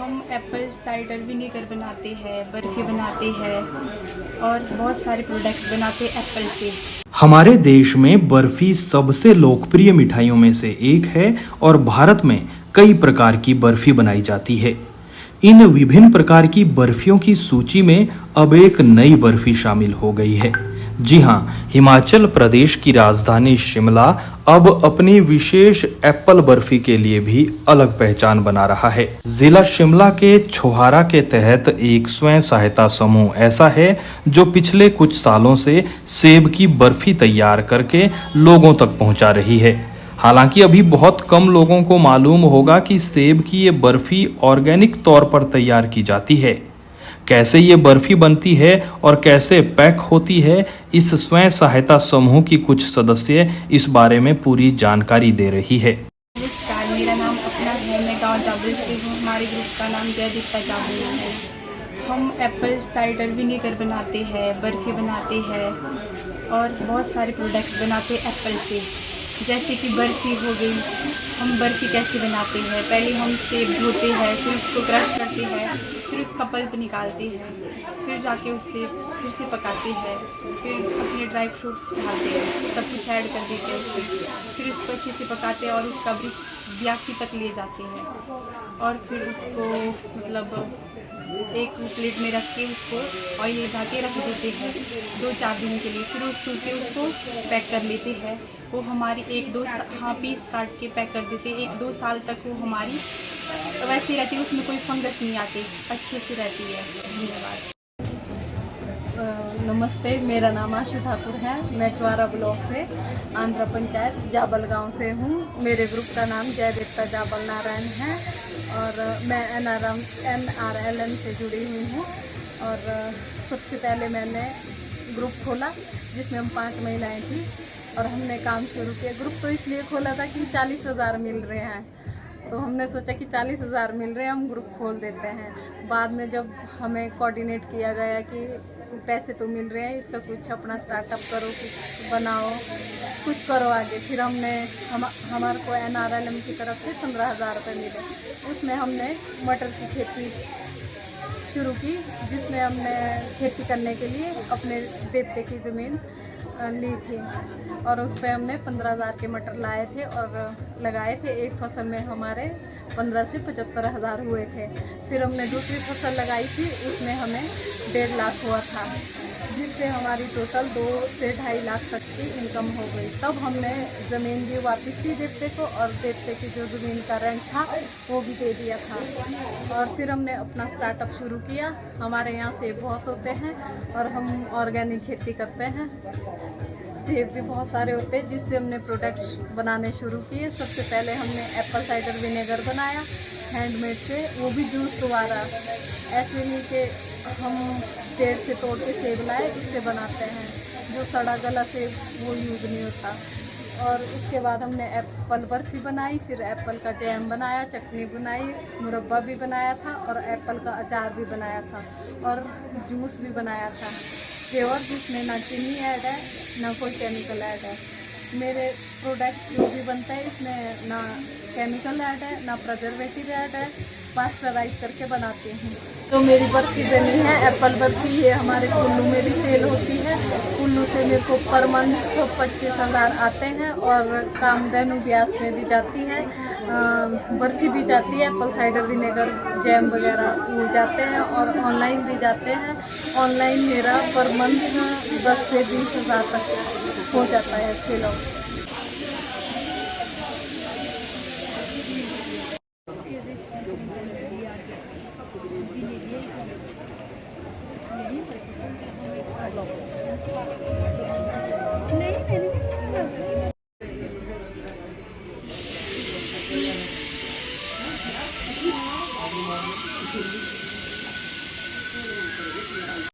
हम Apple cider vinegar बनाते हैं, बर्फ़ी बनाते हैं और बहुत सारे प्रोडक्ट्स बनाते हैं एप्पल से। हमारे देश में बर्फी सबसे लोकप्रिय मिठाइयों में से एक है और भारत में कई प्रकार की बर्फी बनाई जाती है। इन विभिन्न प्रकार की बर्फियों की सूची में अब एक नई बर्फी शामिल हो गई है। जी हाँ, हिमाचल प्रदेश की राजधानी शिमला अब अपनी विशेष एप्पल बर्फी के लिए भी अलग पहचान बना रहा है। जिला शिमला के छोहारा के तहत एक स्वयं सहायता समूह ऐसा है जो पिछले कुछ सालों से सेब की बर्फी तैयार करके लोगों तक पहुंचा रही है। हालांकि अभी बहुत कम लोगों को मालूम होगा कि सेब की ये बर्फी ऑर्गेनिक तौर पर तैयार की जाती है। कैसे ये बर्फी बनती है और कैसे पैक होती है, इस स्वयं सहायता समूह की कुछ सदस्य इस बारे में पूरी जानकारी दे रही है। नमस्कार, मेरा नाम अपना है, मैं गांव जाबल से हूँ। हमारे ग्रुप का नाम जय दीप्ता जाबल है। हम एप्पल साइडर विनेगर बनाते हैं, बर्फ़ी बनाते हैं और बहुत सारे प्रोडक्ट्स बनाते हैं एप्पल से। जैसे कि बर्फ़ी हो गई, हम बर्फ़ी कैसे बनाते हैं, पहले हम सेब धोते हैं, फिर उसको क्रश करते हैं, फिर उसका पल्प निकालते हैं, फिर जाके उससे फिर से पकाते हैं, फिर अपने ड्राई फ्रूट्स डालते हैं, सब कुछ ऐड कर देते हैं उसमें, फिर उसको अच्छे से पकाते हैं और उसका ब्यासी तक ले जाते हैं और फिर उसको मतलब एक प्लेट में रख के उसको ऑयल लगा के रख देते हैं 2-4 दिन के लिए। फिर उसको पैक कर लेते हैं। वो हमारी 1-2 पीस काट के पैक कर देते हैं। 1-2 साल तक वो हमारी वैसे रहती है, उसमें कोई फंगस नहीं आती, अच्छे से रहती है। धन्यवाद। नमस्ते, मेरा नाम आशु ठाकुर है। मैं चुआरा ब्लॉक से आंध्र पंचायत जाबल गांव से हूँ। मेरे ग्रुप का नाम जय दीप्ता जाबल नारायण है और मैं NRLM से जुड़ी हुई हूँ। और सबसे पहले मैंने ग्रुप खोला जिसमें हम 5 महिलाएं थी और हमने काम शुरू किया। ग्रुप तो इसलिए खोला था कि 40,000 मिल रहे हैं, तो हमने सोचा कि 40,000 मिल रहे हैं, हम ग्रुप खोल देते हैं। बाद में जब हमें कोऑर्डिनेट किया गया कि पैसे तो मिल रहे हैं, इसका कुछ अपना स्टार्टअप करो, कुछ बनाओ, कुछ करो आगे। फिर हमारे को NRLM की तरफ से 15,000 रुपये मिले। उसमें हमने मटर की खेती शुरू की, जिसमें हमने खेती करने के लिए अपने देवते की ज़मीन ली थी और उस पर हमने 15,000 के मटर लाए थे और लगाए थे। एक फसल में हमारे 15 से 75,000 हुए थे। फिर हमने दूसरी फसल लगाई थी, उसमें हमें 1.5 लाख हुआ था, जिससे हमारी टोटल 2 से 2.5 लाख तक की इनकम हो गई। तब हमने ज़मीन भी वापस दी देवते को और देवते की जो ज़मीन का रेंट था वो भी दे दिया था। और फिर हमने अपना स्टार्टअप शुरू किया। हमारे यहाँ सेब बहुत होते हैं और हम ऑर्गेनिक खेती करते हैं। सेब भी बहुत सारे होते हैं, जिससे हमने प्रोडक्ट्स बनाने शुरू किए। सबसे पहले हमने एप्पल साइडर विनेगर बनाया हैंडमेड से, वो भी जूस द्वारा। ऐसे नहीं कि हम पेड़ से तोड़ के सेब लाए उससे बनाते हैं, जो सड़ा गला सेब वो यूज़ नहीं होता। और उसके बाद हमने एप्पल बर्फी बनाई, फिर एप्पल का जैम बनाया, चटनी बनाई, मुरब्बा भी बनाया था और एप्पल का अचार भी बनाया था और जूस भी बनाया था फ्लेवर, जिसमें ना चीनी ऐड है ना कोई केमिकल ऐड है। मेरे प्रोडक्ट जो भी बनते हैं इसमें ना केमिकल ऐड है ना प्रिजर्वेटिव ऐड है, पास्चराइज करके बनाती हूँ। तो मेरी बर्फ़ी बनी है एप्पल बर्फ़ी, ये हमारे कुल्लू में भी सेल होती है। कुल्लू से मेरे को पर मंथ 25,000 आते हैं और कामधेनु ब्यास में भी जाती है, बर्फ़ी भी जाती है, एप्पल साइडर विनेगर जैम वगैरह वो जाते हैं और ऑनलाइन भी जाते हैं। ऑनलाइन मेरा पर मंथ 10 से 20,000 तक हो जाता है सेल आउट। नहीं